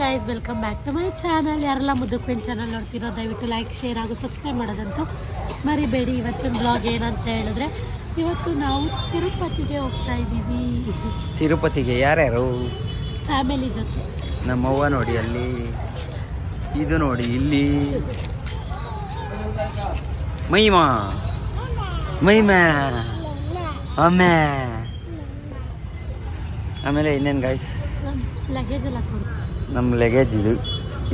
Guys, welcome back to my channel. ಯಾರೆಲ್ಲ ಮುದ್ದುಕ್ವೇನ್ channel ನೋಡ್ತಿರೋ ದಯವಿಟ್ಟು ಲೈಕ್, ಶೇರ್ ಹಾಗೂ ಸಬ್ಸ್ಕ್ರೈಬ್ ಮಾಡೋದಂತೂ ಮರಿಬೇಡಿ. ಇವತ್ತಿನ ಬ್ಲಾಗ್ ಏನಂತ ಹೇಳಿದ್ರೆ, ಇವತ್ತು ನಾವು ತಿರುಪತಿಗೆ ಹೋಗ್ತಾ ಇದ್ದೀವಿ. ತಿರುಪತಿಗೆ ಯಾರ್ಯಾರು? ಫ್ಯಾಮಿಲಿ ಜೊತೆ. ನಮ್ಮವ್ವ ನೋಡಿ ಅಲ್ಲಿ, ಇದು ನೋಡಿ ಇಲ್ಲಿ, ಮೈಮಾ ಮೈಮಾ ಅಮ್ಮೆ. ಆಮೇಲೆ ಇನ್ನೇನು ಗೈಸ್, ಲಗೇಜ್ ಎಲ್ಲ ತೋರಿಸಿ. ನಮ್ಮ ಲಗೇಜ್ ಇದು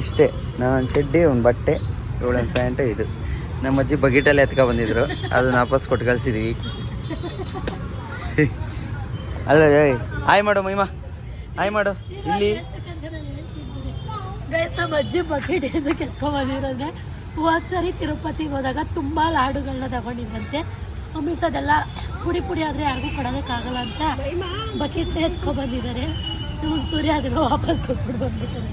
ಇಷ್ಟೇ. ನಾನೊಂದು ಚಡ್ಡಿ, ಒಂದು ಬಟ್ಟೆ, ಇವಳೊಂದು ಪ್ಯಾಂಟು. ಇದು ನಮ್ಮ ಅಜ್ಜಿ ಬಕೆಟಲ್ಲಿ ಎತ್ಕೊ ಬಂದಿದ್ರು, ಅದನ್ನ ವಾಪಸ್ ಕೊಟ್ಟು ಕಳಿಸಿದ್ವಿ. ಅಲ್ಲ ಹಾಯ್ ಮಾಡು ಮೈಮಾ, ಹಾಯ್ ಮಾಡು. ಇಲ್ಲಿ ನಮ್ಮ ಅಜ್ಜಿ ಬಕೆಟ್ ಏನಕ್ಕೆ ಎತ್ಕೊಂಡ್ ಬಂದಿರೋದ್ರೆ, ಹೋದ ಸರಿ ತಿರುಪತಿಗೆ ಹೋದಾಗ ತುಂಬ ಲಾಡುಗಳನ್ನ ತಗೊಂಡಿದ್ದಂತೆ. ಅಮಿಸ್ ಅದೆಲ್ಲ ಪುಡಿ ಪುಡಿ ಆದರೆ ಯಾರಿಗೂ ಕೊಡೋದಕ್ಕಾಗಲ್ಲ ಅಂತ ಬಕೆಟ್ನ ಎತ್ಕೊಂಡು ಬಂದಿದ್ದಾರೆ. ಸೂರ್ಯ ಅದನ್ನ ವಾಪಸ್ ಕೊಟ್ಬಿಟ್ಟು ಬಂದ್ಬಿಟ್ಟಾರೆ.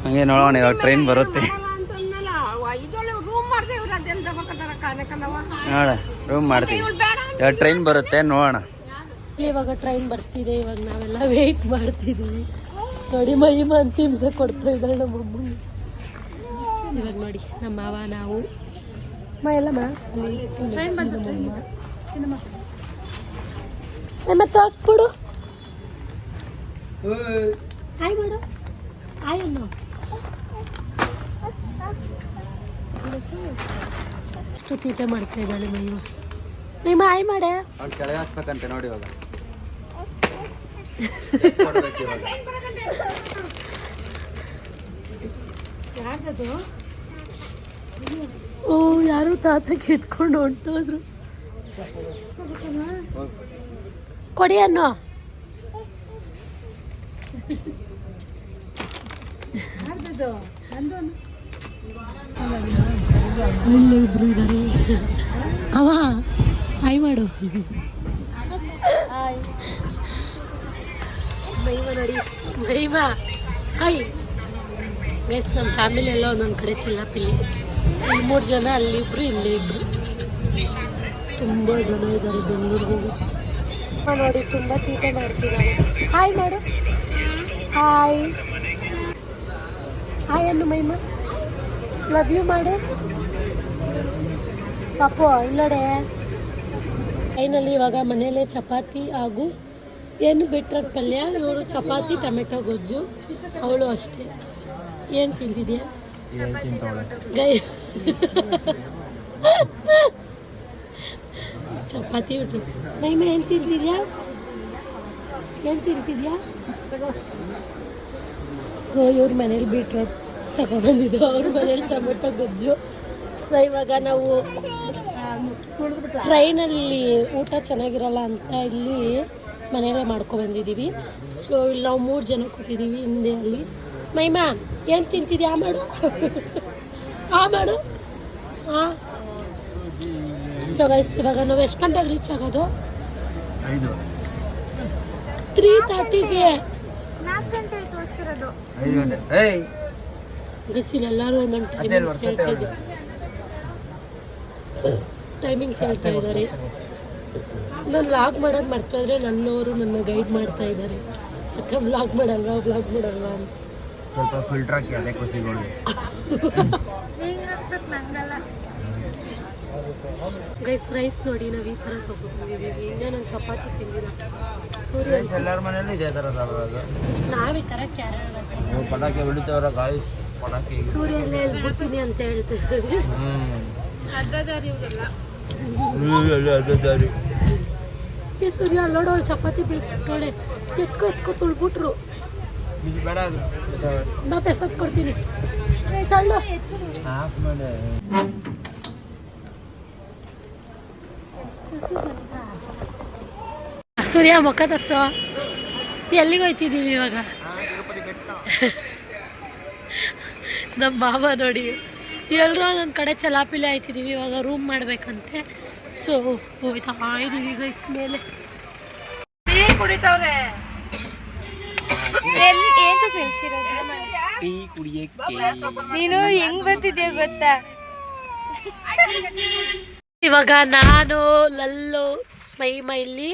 ಹಂಗೆ ನೋಡೋಣ, ಇವಾಗ ಟ್ರೈನ್ ಬರುತ್ತೆ. ನೋಡ ರೂಮ್ ಮಾಡ್ತೀವಿ, ಇವಾಗ ಟ್ರೈನ್ ಬರುತ್ತೆ, ನೋಡೋಣ. ಇವಾಗ ಟ್ರೈನ್ ಬರ್ತಿದೆ. ಇವಾಗ ನಾವೆಲ್ಲ ವೆಯ್ಟ್ ಮಾಡ್ತಿದ್ದೀವಿ. ನೋಡಿ ಮೈಮ ಅಂತ ಹಿಂಸೆ ಕೊಡ್ತಾ ಇದ್ದಾಳೆ ನಮ್ಮಮ್ಮ. ಇವಾಗ ನೋಡಿ ನಮ್ಮ ಮಾವ, ನಾವು ಎಲ್ಲಮ್ಮ ಮತ್ತೆ ತೋರಿಸ್ಬಿಡು. ಹಾಯ್ ಮಾಡು, ಹಾಯ್ ಅನ್ನೋ. ಅಷ್ಟು ತೀಟೆ ಮಾಡ್ತಾ ಇದ್ದಾಳೆ ಮೈಮ. ಮೈಮ ಹಾಯ್ ಮಾಡೆ. ಕೆಳಗೆ ಹಾಕ್ಬೇಕಂತೆ ನೋಡಿ ಇವಾಗ. ಯಾರ್ದದು? ಓ, ಯಾರು ತಾತ ಕಿತ್ಕೊಂಡು ಹೊಂಟೋದ್ರು. ಕೊಡಿ ಅನ್ನೋ. ಇಲ್ಲಿ ಇಬ್ರು ಇದ್ದಾರೆ. ಅವ ಹಾಯ್ ಮಾಡು. ಮೈಮ ನೋಡಿ, ಮೈಮ ಹಾಯ್. ಗೈಸ್, ನಮ್ಮ ಫ್ಯಾಮಿಲಿ ಎಲ್ಲ ಒಂದೊಂದು ಕಡೆ ಚಿಲ್ಲಾಪಿಲ್ಲಿ. ಇಲ್ಲಿ 3 ಜನ, ಅಲ್ಲಿಬ್ರು, ಇಲ್ಲಿ ಇಬ್ರು. ತುಂಬ ಜನ ಇದ್ದಾರೆ ಬೆಂಗಳೂರಿಗೆ. ನೋಡಿ ತುಂಬ ತೀಟೆ ಮಾಡ್ತಿದ್ದಾರೆ. ಹಾಯ್ ಮಾಡು, ಹಾಯ್ ಹಾಯ್ ಅನ್ನು ಮೈಮ. ಲವ್ ಯು ಮಾಡು ಪಾಪು. ಇಲ್ಲಡೆ ಫೈನಲಿ ಇವಾಗ ಮನೇಲೆ ಚಪಾತಿ ಹಾಗೂ ಏನು ಬೀಟ್ರೋಟ್ ಪಲ್ಯ. ಇವರು ಚಪಾತಿ ಟೊಮೆಟೊ ಗೊಜ್ಜು, ಅವಳು ಅಷ್ಟೇ. ಏನು ತಿಂತಿದ್ಯಾ? ಗೈ ಚಪಾತಿ ಊಟ. ಮೈಮ ಏನು ತಿಂತಿದ್ಯಾ? ಏನು ತಿಂತಿದ್ಯಾ? ಸೊ ಇವ್ರ ಮನೇಲಿ ಬೀಟ್ರೋಟ್ ತಗೊಬಂದಿದ್ದು, ಅವ್ರ ಮನೇಲಿ ಟೊಮೆಟೊ ಗೊಜ್ಜು. ಸೊ ಇವಾಗ ನಾವು ಟ್ರೈನಲ್ಲಿ ಊಟ ಚೆನ್ನಾಗಿರಲ್ಲ ಅಂತ ಇಲ್ಲಿ ಮನೆಯಲ್ಲೇ ಮಾಡ್ಕೊಬಂದಿದ್ದೀವಿ. ಸೊ ಇಲ್ಲಿ ನಾವು 3 ಜನ ಕೂತಿದ್ದೀವಿ ಹಿಂದೆ ಅಲ್ಲಿ. ಮೈಮಾ ಏನು ತಿಂತಿದ್ಯಾ? ಮಾಡು, ಮಾಡು. ಹಾಂ. ಸೊ ಗೈಸ್, ಇವಾಗ ನಾವು ಎಷ್ಟು ಗಂಟೆಗೆ ರೀಚ್ ಆಗೋದು? 3:30ಗೆ. 4 ಗಂಟೆ ತೋರಿಸ್ತಿರೋದು. 5 ಗಂಟೆ. ಗಚ್ಚಿಲ್ಲ, ಎಲ್ಲರೂ ಒಂದೊಂದು ಟೈಮಿಂಗ್ಸ್ ಹೇಳ್ತಾ ಇದ್ದಾರೆ. ನಾನು ವ್ಲಾಗ್ ಮಾಡೋದು ಮರ್ತೋದ್ರೆ ನನ್ನವರು ನನ್ನ ಗೈಡ್ ಮಾಡ್ತಾ ಇದ್ದಾರೆ. ಅಕ್ಕ ವ್ಲಾಗ್ ಮಾಡಲ್ವಾ ಅಂತ. ಸ್ವಲ್ಪ ಫಿಲ್ಟರ್ ಹಾಕಿ, ಅದೇ ಖುಷಿಗಳು. ಗೈಸ್, ರೈಸ್ ನೋಡಿ ನಾವು ಈ ಥರ ತಗೊಂಡಿದ್ದೀವಿ. ಇನ್ನೇ ನಾನು ಚಪಾತಿ ತಿಂದಿಲ್ಲ. ಸೂರ್ಯ ಎಲ್ಲರ ಮನೇಲಿ ಇದೇ ಥರ ತರೋದು. ನಾವು ಈ ಥರ ಕ್ಯಾರೆಟ್ ಪಟಾಕಿ ಹೊಡಿತೇವ್ರ ಗಾಯ್ಸ್. ಪಟಾಕಿ ಸೂರ್ಯಲ್ಲೇ ಎಲ್ಬಿಡ್ತೀನಿ ಅಂತ ಹೇಳ್ತಿದ್ದೀವಿ. ಅಡ್ಡದಾರಿ ಇವರೆಲ್ಲ. ಈ ಸೂರ್ಯ ಅಲ್ಲೋಡು, ಅವ್ಳು ಚಪಾತಿ ಬೀಳಿಸ್ಬಿಟ್ಟೋಳೆ. ಎತ್ಕೊ ತುಳ್ಬಿಟ್ರು. ಬೇಡ, ನಾ ಪೆಸತ್ ಕೊಡ್ತೀನಿ, ತಳ್ಳು. ಸೂರ್ಯ ಮುಖ ತರ್ಸೋ. ಎಲ್ಲಿಗೆ ಹೋಯ್ತಿದ್ದೀವಿ ಇವಾಗ? ನಮ್ಮ ಮಾವ ನೋಡಿ, ಎಲ್ಲರೂ ಒಂದೊಂದು ಕಡೆ ಚಲಾಪಿಲಿ ಆಯ್ತಿದ್ದೀವಿ. ಇವಾಗ ರೂಮ್ ಮಾಡಬೇಕಂತೆ. ಸೊ ಹೋಯ್ತಾ ಇದ್ದೀವಿ ಗೈಸ್ ಮೇಲೆ. ಟೀ ಕುಡಿತವ್ರೆ. ನೀನು ಹೆಂಗ್ ಬರ್ತಿದ್ಯಾ ಗೊತ್ತಾ? ಇವಾಗ ನಾನು ಲಲ್ಲು ಮಹಿಮಾ ಇಲ್ಲಿ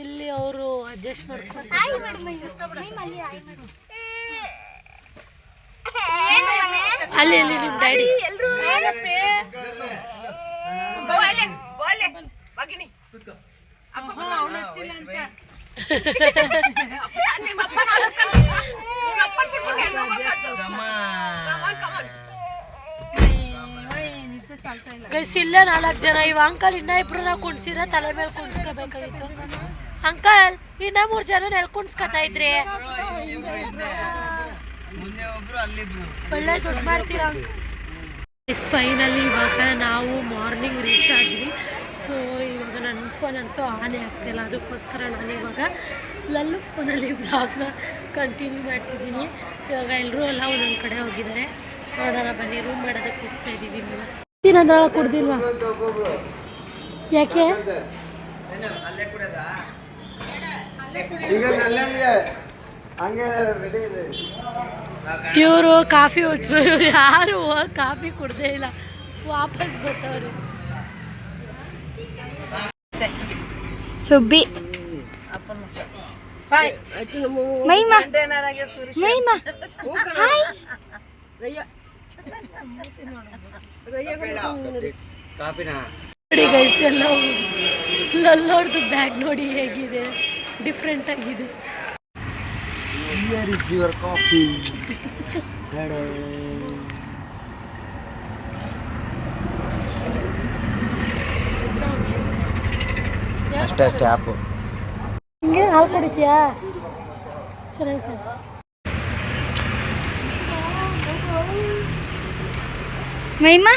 ಇಲ್ಲಿ ಅವರು ಅಡ್ಜಸ್ಟ್ ಮಾಡ್ಕೊಂಡು ಅಲ್ಲಿ ಇಲ್ಲಿ ನಿಮ್ಮ ಡ್ಯಾಡಿ ಇಲ್ಲೇ 4 ಜನ ಇವ ಅಂಕಲ್ ಇನ್ನ ಇಬ್ರನ್ನ ಕುಣ್ಸಿದ್ರೆ ತಲೆ ಮೇಲೆ ಕುಣ್ಸ್ಕೋಬೇಕಾಗಿತ್ತು ಅಂಕಲ್ ಇನ್ನ 3 ಜನ ಎಲ್ಲಿ ಕುಣ್ಸ್ಕೊತಾ ಇದ್ರಿ ಒಳ್ಳೆ ದುಡ್ಡು ಮಾಡ್ತೀರಾ ಫೈನಲಿ ಇವಾಗ ನಾವು ಮಾರ್ನಿಂಗ್ ರೀಚ್ ಆದ್ವಿ ಸೊ ಇವಾಗ ನನ್ನ ಫೋನ್ ಅಂತೂ ಆನೇ ಆಗ್ತಿಲ್ಲ ಅದಕ್ಕೋಸ್ಕರ ನಾನು ಇವಾಗ ಲಲ್ಲು ಫೋನಲ್ಲಿ ಬ್ಲಾಗ್ನ ಕಂಟಿನ್ಯೂ ಮಾಡ್ತಿದ್ದೀನಿ ಇವಾಗ ಎಲ್ಲರೂ ಎಲ್ಲ ಒಂದೊಂದು ಕಡೆ ಹೋಗಿದ್ದಾರೆ ನೋಡೋಣ ಬನ್ನಿ ರೂಮ್ ಮಾಡೋದಕ್ಕೆ ಹೋಗ್ತಾ ಇದ್ದೀವಿ ಇವಾಗ ಕುಡ್ದಿಲ್ವಾ ಯಾಕೆ ಇವರು ಕಾಫಿ ಹುಚ್ಚರು ಇವ್ರು ಯಾರು ಕಾಫಿ ಕುಡ್ದೇ ಇಲ್ಲ ವಾಪಸ್ ಬರ್ತಾವ್ರಿ ಸುಬ್ಬಿ ಮಹಿಮಾ ಮಹಿಮಾ ನೋಡಿ ಗೈಸ್ ಎಲ್ಲ ಲಲ್ಲೋರ್ದು ಬ್ಯಾಗ್ ನೋಡಿ ಹೇಗಿದೆ ಡಿಫ್ರೆಂಟ್ ಆಗಿದೆ Here is your coffee. ಅಷ್ಟೇ ಆ್ಯಪು ಹಿಂಗೆ ಹಾಲು ಕುಡಿತೀಯಾ ಚೆನ್ನಾಗಿದೆ ಮಹಿಮಾ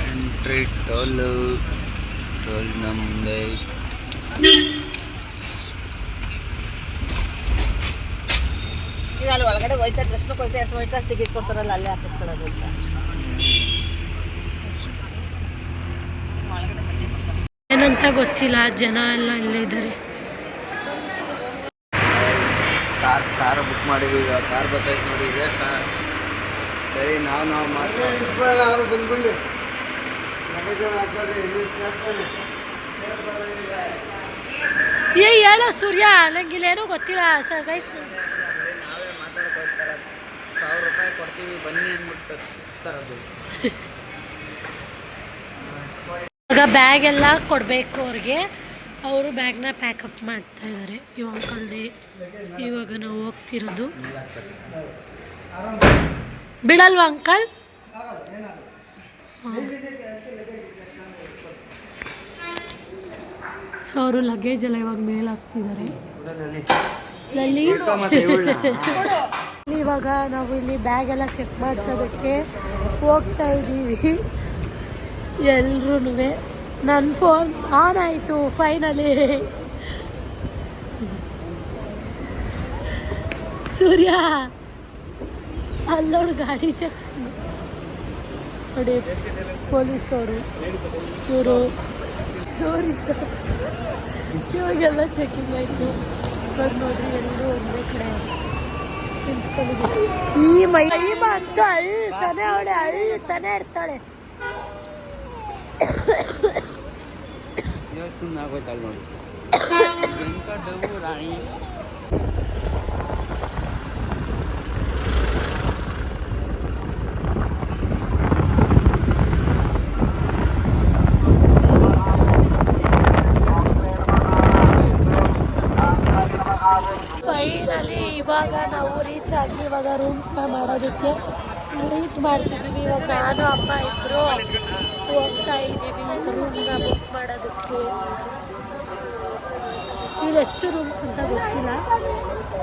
ಎಂಟ್ರಿ ಟೋಲ್ ನಮ್ದೆ ಈಗ ಅಲ್ಲಿ ಒಳಗಡೆ ಹೋಯ್ತಾ ದರ್ಶನಕ್ಕೆ ಹೋಯ್ತಾ ಎಷ್ಟು ಹೋಯ್ತಾ ಟಿಕೆಟ್ ಕೊಡ್ತಾರಲ್ಲ ಅಲ್ಲೇ ಹಾಕಿಸ್ಕೊಳ್ಳೋದು ಅಂತ ಏನಂತ ಗೊತ್ತಿಲ್ಲ ಜನ ಎಲ್ಲ ಇಲ್ಲೇ ಇದ್ದಾರೆ ಕಾರ್ ಬುಕ್ ಮಾಡಿದ್ವಿ ಈಗ ಕಾರ್ ಬರ್ತೈತೆ ನೋಡಿ ಇದೆ ಕಾರ್ ಸರಿ ನಾವು ಮಾಡ್ತೀವಿ ಏ ಹೇಳೋ ಸೂರ್ಯ ನಂಗಿಲ್ಲೇನೂ ಗೊತ್ತಿಲ್ಲ ಸರ್ ಗೈಸ್ ನಾವೇ ಮಾತಾಡ್ಕೊಳ್ತಾರ 1000 ರೂಪಾಯಿ ಕೊಡ್ತೀವಿ ಬನ್ನಿ ಅಂದ್ಬಿಟ್ಟು ಇಸ್ತಾರದು ಇವಾಗ ಬ್ಯಾಗ್ ಎಲ್ಲ ಕೊಡಬೇಕು ಅವ್ರಿಗೆ ಅವರು ಬ್ಯಾಗ್ನ ಪ್ಯಾಕಪ್ ಮಾಡ್ತಾ ಇದ್ದಾರೆ ಇವ ಅಂಕಲ್ದೆ ಇವಾಗ ನಾವು ಹೋಗ್ತಿರೋದು ಬಿಡಲ್ವಾ ಅಂಕಲ್ ಸೊ ಅವರು ಲಗೇಜ್ ಎಲ್ಲ ಇವಾಗ ಮೇಲೆ ಹಾಕ್ತಿದ್ದಾರೆ ಇವಾಗ ನಾವು ಇಲ್ಲಿ ಬ್ಯಾಗ್ ಎಲ್ಲ ಚೆಕ್ ಮಾಡಿಸೋದಕ್ಕೆ ಹೋಗ್ತಾ ಇದ್ದೀವಿ ಎಲ್ರೂ ನನ್ನ ಫೋನ್ ಆನ್ ಆಯಿತು ಫೈನಲಿ ಸೂರ್ಯ ಅಲ್ಲೋಡು ಗಾಡಿ ಚೆಕ್ ನೋಡಿ ಪೊಲೀಸವರು ಇವರು ಸೂರ್ಯ ಇವಾಗೆಲ್ಲ ಚೆಕಿಂಗ್ ಆಯಿತು ಇವಾಗ ನೋಡ್ರಿ ಎಲ್ಲರೂ ಒಂದೇ ಕಡೆ ನಿಂತ್ಕೊಂಡಿದ್ದೀವಿ ಈ ಮಹಿಮ ಅಂತೂ ಅಳ್ತಾನೆ ಅವಳೆ ಅಳ್ತಾನೆ ಇರ್ತಾಳೆ ಇವಾಗ ಸುಮ್ಮನೆ ಆಗೋಯ್ತಲ್ಲ ನೋಡಿ ರಾಣಿ ಫೈನಲಿ ಇವಾಗ ನಾವು ರೀಚ್ ಆಗಿ ಇವಾಗ ರೂಮ್ಸ್ನ ಮಾಡೋದಕ್ಕೆ ವೇಟ್ ಮಾಡ್ತಿದ್ದೀವಿ ಇವಾಗ ನಾನು ಅಮ್ಮ ಇಬ್ಬರು ಹೋಗ್ತಾ ಇದ್ದೀವಿ ರೂಮ್ನ ಬುಕ್ ಮಾಡೋದಕ್ಕೆ ಇವೆಷ್ಟು ರೂಮ್ಸ್ ಅಂತ ಗೊತ್ತಿಲ್ಲ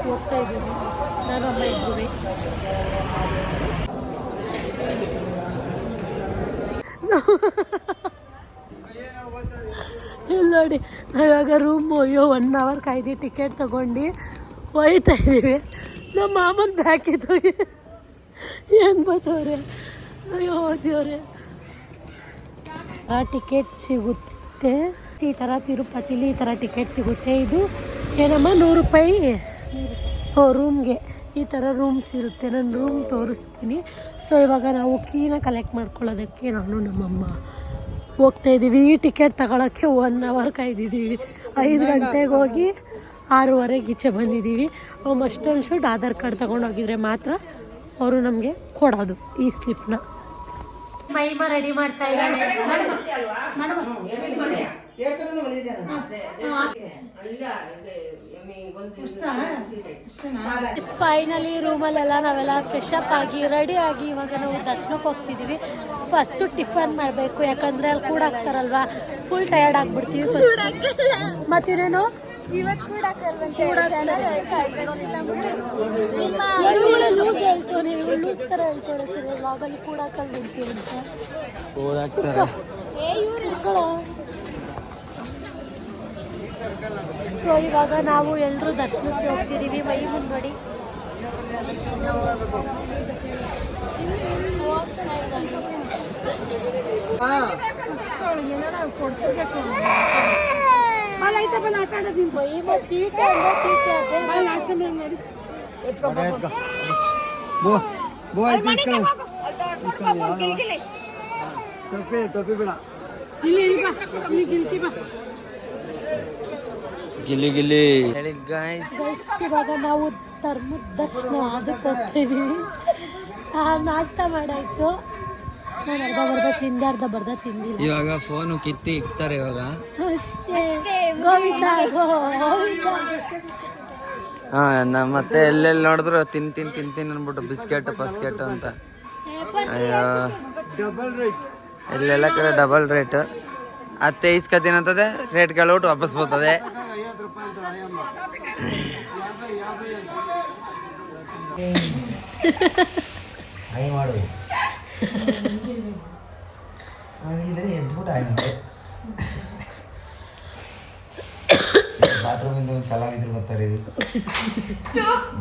ಹೋಗ್ತಾ ಇದ್ದೀವಿ ನಾನು ಅಮ್ಮ ಇದ್ದೀವಿ ಇಲ್ಲಿ ನೋಡಿ ಇವಾಗ ರೂಮ್ ಅಯ್ಯೋ 1 ಅವರ್ ಕಾಯ್ದು ಟಿಕೆಟ್ ತೊಗೊಂಡು ಹೋಯ್ತಾ ಇದ್ದೀವಿ ನಮ್ಮ ಮಾಮನ್ ಬ್ಯಾಕ್ ಇದ್ದೋಗಿ ಹೆಂಗ್ ಬತ್ತವ್ರೆ. ಅಯ್ಯೋ ದೇವ್ರೆ. ಆ ಟಿಕೆಟ್ ಸಿಗುತ್ತೆ ಈ ಥರ ತಿರುಪತಿಲಿ ಈ ಥರ ಟಿಕೆಟ್ ಸಿಗುತ್ತೆ. ಇದು ಏನಮ್ಮ 100 ರೂಪಾಯಿ ರೂಮ್ಗೆ. ಈ ಥರ ರೂಮ್ಸ್ ಇರುತ್ತೆ. ನಾನು ರೂಮ್ ತೋರಿಸ್ತೀನಿ. ಸೊ ಇವಾಗ ನಾವು ಕೀನ ಕಲೆಕ್ಟ್ ಮಾಡ್ಕೊಳ್ಳೋದಕ್ಕೆ ನಾನು ನಮ್ಮಮ್ಮ ಹೋಗ್ತಾಯಿದ್ದೀವಿ. ಈ ಟಿಕೆಟ್ ತಗೊಳ್ಳೋಕ್ಕೆ 1 ಅವರ್ ಕಾಯ್ದಿದ್ದೀವಿ. 5 ಗಂಟೆಗೆ ಹೋಗಿ 6:30 ಈಚೆ ಬಂದಿದ್ದೀವಿ. Must and should Aadhaar card ತೊಗೊಂಡೋಗಿದ್ರೆ ಮಾತ್ರ ಅವರು ನಮಗೆ ಕೊಡೋದು ಈ ಸ್ಲಿಪ್ನ. ಮೈಮ ರೆಡಿ ಮಾಡ್ತಾ ಇದ್ದಾಳೆ. ಫೈನಲಿ ರೂಮಲ್ಲೆಲ್ಲ ನಾವೆಲ್ಲ ಫ್ರೆಶ್ ಅಪ್ ಆಗಿ ರೆಡಿ ಆಗಿ ಇವಾಗ ನಾವು ದರ್ಶನಕ್ಕೆ ಹೋಗ್ತಿದ್ದೀವಿ. ಫಸ್ಟು ಟಿಫನ್ ಮಾಡಬೇಕು, ಯಾಕಂದರೆ ಅಲ್ಲಿ ಕೂಡ ಹಾಕ್ತಾರಲ್ವಾ, ಫುಲ್ ಟಯರ್ಡ್ ಆಗಿಬಿಡ್ತೀವಿ. ಮತ್ತಿನೇನು ಇವತ್ತು ಕೂಡ ಲೂಸ್ ಹೇಳ್ತೇವೆ, ನೀವು ಲೂಸ್ ಥರ ಹೇಳ್ಕೊಡೆ ಸರಿ. ವ್ಲಾಗಲ್ಲಿ ಕೂಡ ಹಾಕಲ್ ಬಿಡ್ತೀವಿ ಅಂತ. ಸೊ ಇವಾಗ ನಾವು ಎಲ್ಲರೂ ದರ್ಶನಕ್ಕೆ ಹೋಗ್ತಿದ್ದೀವಿ. ಮೈ ಮುಂದ್ಗಡಿ ಏನಾರ ಕೊಡ್ಸೋಬೇಕು. ಆಯ್ತಪ್ಪ ಆಟ ಆಡೋದು ನಿಂತು ತೀಟೆ ಗಿಲ್ಲಿ ಗಿಲ್ಲಿ ಹೇಳಿ ಗಾಯ್ಸ್. ಇವಾಗ ನಾವು ಧರ್ಮದ ದರ್ಶನ ಅದಕ್ಕೆ ಹೋಗ್ತಿದ್ದೀವಿ. ನಾಷ್ಟ ಮಾಡಾಯ್ತು. ನಾನು ಅರ್ಧ ಬರ್ಧ ತಿಂದಿಲ್ಲ. ಇವಾಗ ಫೋನು ಕಿತ್ತಿ ಇಕ್ತಾರೆ ಇವಾಗ ಅಷ್ಟೇ. ಗೋವಿಂದ ಮತ್ತೆ ಎಲ್ಲೆಲ್ಲಿ ನೋಡಿದ್ರು ತಿಂತೀನಿ ಅನ್ಬಿಟ್ಟು ಬಿಸ್ಕೆಟ್ ಪಸ್ಕೆಟ್ ಅಂತ. ಅಯ್ಯೋ ಇಲ್ಲೆಲ್ಲ ಕಡೆ ಡಬಲ್ ರೇಟ್. ಅತ್ತೆ ಇಸ್ಕತಿನಂತದೆ, ರೇಟ್ ಕೇಳ್ಬಿಟ್ಟು ವಾಪಸ್ ಬರ್ತದೆ. ಮಾಡು ಎದ್ಬಿಟ್ಟು ಬಾತ್ರೂಮಿಂದ ಒಂದು ಕಲಾವಿದ್ರು ಬರ್ತಾರೆ. ಇದು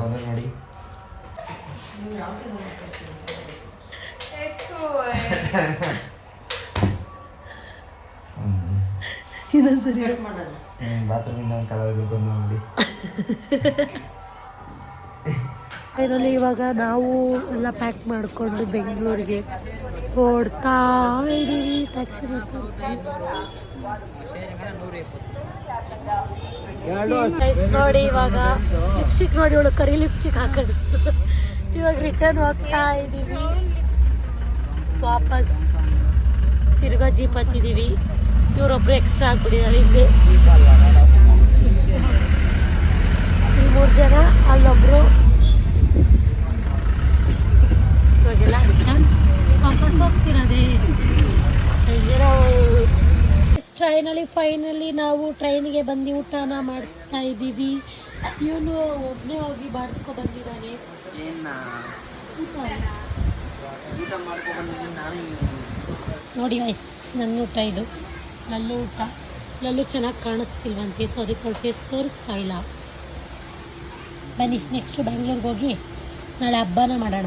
ಬಂದ ನೋಡಿ. ಬಾತ್ರೂಮಿಂದ ಒಂದು ಕಲಾವಿದ್ರು ಬಂದು ನೋಡಿ. ಫೈನಲಿ ಇವಾಗ ನಾವು ಎಲ್ಲ ಪ್ಯಾಕ್ ಮಾಡಿಕೊಂಡು ಬೆಂಗಳೂರಿಗೆ ಓಡ್ತಾ ಇದ್ದೀವಿ. ಟ್ಯಾಕ್ಸಿ ನೋಡಿ. ಇವಾಗ ಲಿಪ್ಸ್ಟಿಕ್ ನೋಡಿ, ಇವಳು ಕರಿ ಲಿಪ್ಸ್ಟಿಕ್ ಹಾಕೋದು. ಇವಾಗ ರಿಟರ್ನ್ ಹೋಗ್ತಾ ಇದ್ದೀವಿ. ವಾಪಸ್ ತಿರ್ಗಾ ಜೀಪ್ ಹತ್ತಿದ್ದೀವಿ. ಇವರೊಬ್ರು ಎಕ್ಸ್ಟ್ರಾ ಆಗ್ಬಿಟ್ಟಿದ್ದಾರೆ ಹಿಂದೆ. 3 ಜನ, ಅಲ್ಲೊಬ್ರು. ಇವಾಗೆಲ್ಲ ರಿಟರ್ನ್ ವಾಪಸ್ ಹೋಗ್ತಿರೋದೆ. ಟ್ರೈನಲ್ಲಿ ಫೈನಲಿ ನಾವು ಟ್ರೈನಿಗೆ ಬಂದು ಊಟನ ಮಾಡ್ತಾ ಇದ್ದೀವಿ. ಇವನು ಒಬ್ಬನೇ ಹೋಗಿ ಬಾರಿಸ್ಕೊ ಬಂದಿದ್ದಾನೆ. ನೋಡಿ ವಯಸ್ ನನ್ನ ಊಟ ಇದು. ಲಲ್ಲು ಊಟ. ಲಲ್ಲು ಚೆನ್ನಾಗಿ ಕಾಣಿಸ್ತಿಲ್ವಂತೆ, ಸೊ ಅದಕ್ಕೆ ಅವ್ರ ಫೇಸ್ ತೋರಿಸ್ತಾ ಇಲ್ಲ. ಬನ್ನಿ ನೆಕ್ಸ್ಟ್ ಬೆಂಗಳೂರಿಗೆ ಹೋಗಿ ನಾಳೆ ಹಬ್ಬನ ಮಾಡೋಣ.